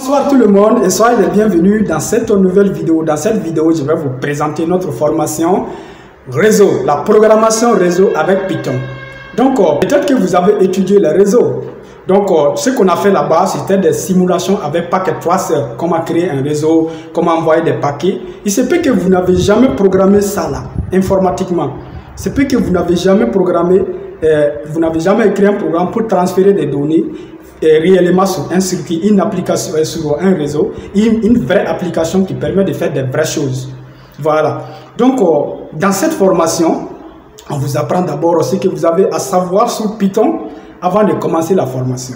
Bonsoir tout le monde et soyez les bienvenus dans cette nouvelle vidéo. Dans cette vidéo, je vais vous présenter notre formation réseau, la programmation réseau avec Python. Donc, peut-être que vous avez étudié les réseaux. Donc, ce qu'on a fait là-bas, c'était des simulations avec Packet Tracer, comment créer un réseau, comment envoyer des paquets. Il se peut que vous n'avez jamais programmé ça là, informatiquement. Il se peut que vous n'avez jamais programmé, vous n'avez jamais écrit un programme pour transférer des données réellement sur un circuit, une application sur un réseau, une vraie application qui permet de faire des vraies choses. Voilà. Donc, dans cette formation, on vous apprend d'abord ce que vous avez à savoir sur Python avant de commencer la formation.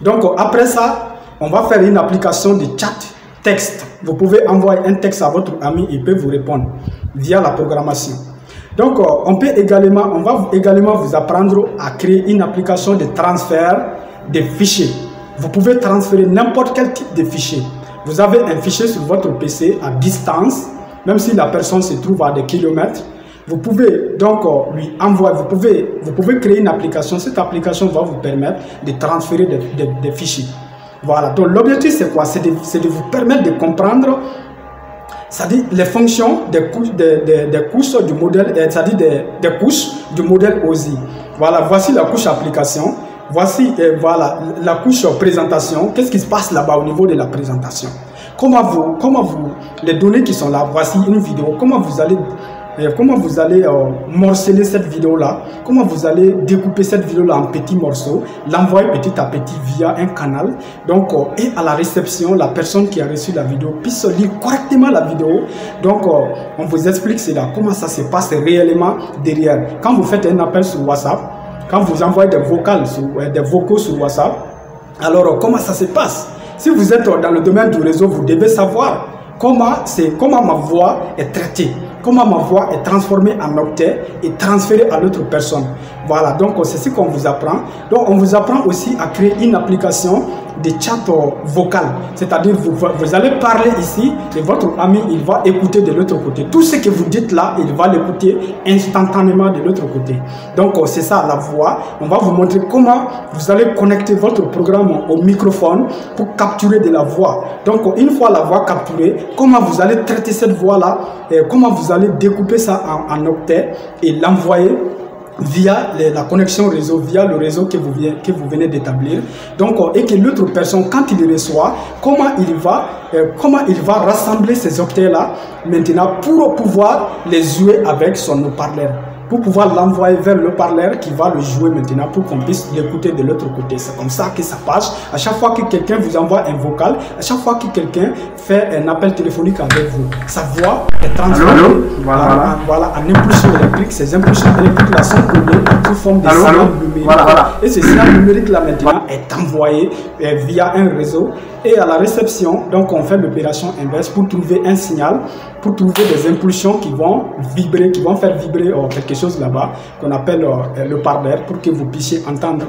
Donc, après ça, on va faire une application de chat texte. Vous pouvez envoyer un texte à votre ami, il peut vous répondre via la programmation. Donc, on va également vous apprendre à créer une application de transfert des fichiers. Vous pouvez transférer n'importe quel type de fichier. Vous avez un fichier sur votre PC à distance, même si la personne se trouve à des kilomètres. Vous pouvez donc lui envoyer, vous pouvez créer une application. Cette application va vous permettre de transférer des fichiers. Voilà. Donc l'objectif c'est quoi? C'est de vous permettre de comprendre, c'est-à-dire les fonctions des couches du modèle, c'est-à-dire des couches du modèle OSI. Voilà. Voici la couche application. Voici voilà, la couche présentation. Qu'est-ce qui se passe là-bas au niveau de la présentation? Les données qui sont là, voici une vidéo. Comment vous allez morceler cette vidéo-là? Comment vous allez découper cette vidéo-là en petits morceaux, l'envoyer petit à petit via un canal. Donc, et à la réception, la personne qui a reçu la vidéo puisse lire correctement la vidéo. Donc, on vous explique cela, comment ça se passe réellement derrière. Quand vous faites un appel sur WhatsApp, quand vous envoyez des vocaux sur WhatsApp, alors comment ça se passe? Si vous êtes dans le domaine du réseau, vous devez savoir comment ma voix est traitée, comment ma voix est transformée en octet et transférée à l'autre personne. Voilà, donc c'est ce qu'on vous apprend. Donc on vous apprend aussi à créer une application de chat vocal. C'est-à-dire vous allez parler ici et votre ami il va écouter de l'autre côté. Tout ce que vous dites là, il va l'écouter instantanément de l'autre côté. Donc c'est ça la voix. On va vous montrer comment vous allez connecter votre programme au microphone pour capturer de la voix. Donc une fois la voix capturée, comment vous allez traiter cette voix là, et comment vous allez découper ça en octet et l'envoyer via la connexion réseau, via le réseau que vous venez d'établir. Donc, et que l'autre personne, quand il reçoit, comment il va rassembler ces octets-là maintenant pour pouvoir les jouer avec son haut-parleur. Pour pouvoir l'envoyer vers le haut-parleur qui va le jouer maintenant pour qu'on puisse l'écouter de l'autre côté. C'est comme ça que ça passe. À chaque fois que quelqu'un vous envoie un vocal, à chaque fois que quelqu'un fait un appel téléphonique avec vous, sa voix est transformée en impulsion électrique. Ces impulsions électriques là sont données sous forme de signal numérique. Et ce signal numérique là maintenant est envoyé via un réseau. Et à la réception, donc on fait l'opération inverse pour trouver un signal, pour trouver des impulsions qui vont vibrer, qui vont faire vibrer quelque chose là-bas, qu'on appelle le parleur, pour que vous puissiez entendre.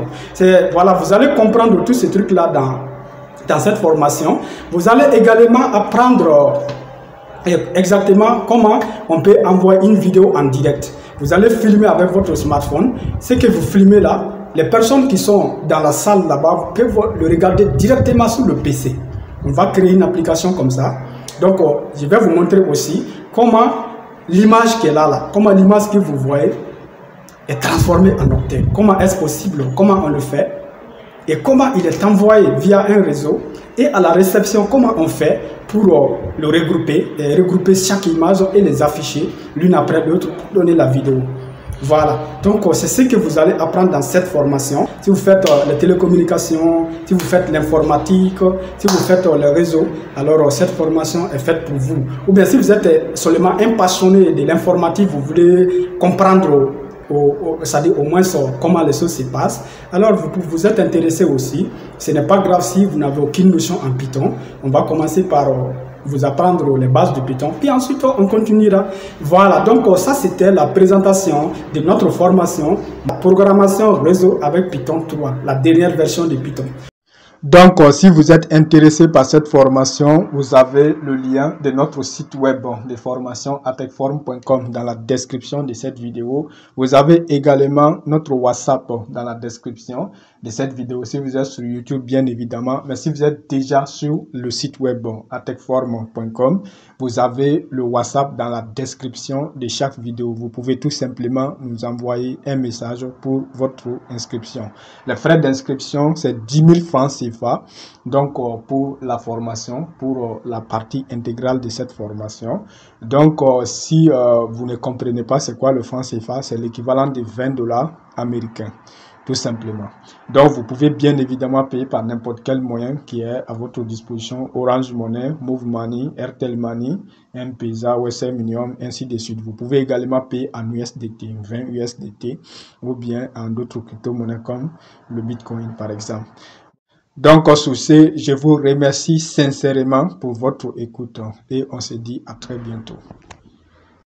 Voilà, vous allez comprendre tous ces trucs-là dans cette formation. Vous allez également apprendre exactement comment on peut envoyer une vidéo en direct. Vous allez filmer avec votre smartphone. Ce que vous filmez là, les personnes qui sont dans la salle là-bas peuvent le regarder directement sur le PC. On va créer une application comme ça. Donc, je vais vous montrer aussi comment l'image qui est là, comment l'image que vous voyez est transformée en octet. Comment est-ce possible? Comment on le fait? Et comment il est envoyé via un réseau? Et à la réception, comment on fait pour le regrouper chaque image et les afficher l'une après l'autre pour donner la vidéo. Voilà, donc c'est ce que vous allez apprendre dans cette formation. Si vous faites les télécommunications, si vous faites l'informatique, si vous faites le réseau, alors cette formation est faite pour vous. Ou bien si vous êtes seulement un passionné de l'informatique, vous voulez comprendre c'est-à-dire au moins comment les choses se passent, alors vous êtes intéressé aussi. Ce n'est pas grave si vous n'avez aucune notion en Python. On va commencer par vous apprendre les bases de Python, puis ensuite on continuera. Voilà, donc ça c'était la présentation de notre formation, la programmation réseau avec Python 3, la dernière version de Python. Donc, si vous êtes intéressé par cette formation, vous avez le lien de notre site web de formation apecform.com dans la description de cette vidéo. Vous avez également notre WhatsApp dans la description. de cette vidéo. Si vous êtes sur YouTube, bien évidemment, mais si vous êtes déjà sur le site web atechform.com, vous avez le WhatsApp dans la description de chaque vidéo. Vous pouvez tout simplement nous envoyer un message pour votre inscription. Les frais d'inscription, c'est 10 000 francs CFA. Donc, pour la formation, pour la partie intégrale de cette formation. Donc, si vous ne comprenez pas c'est quoi le franc CFA, c'est l'équivalent de 20 $ américains. Tout simplement. Donc, vous pouvez bien évidemment payer par n'importe quel moyen qui est à votre disposition. Orange Money, Move Money, Airtel Money, M-Pesa, Western Union, ainsi de suite. Vous pouvez également payer en USDT, 20 USDT, ou bien en d'autres crypto-monnaies comme le Bitcoin par exemple. Donc, sur ce, je vous remercie sincèrement pour votre écoute et on se dit à très bientôt.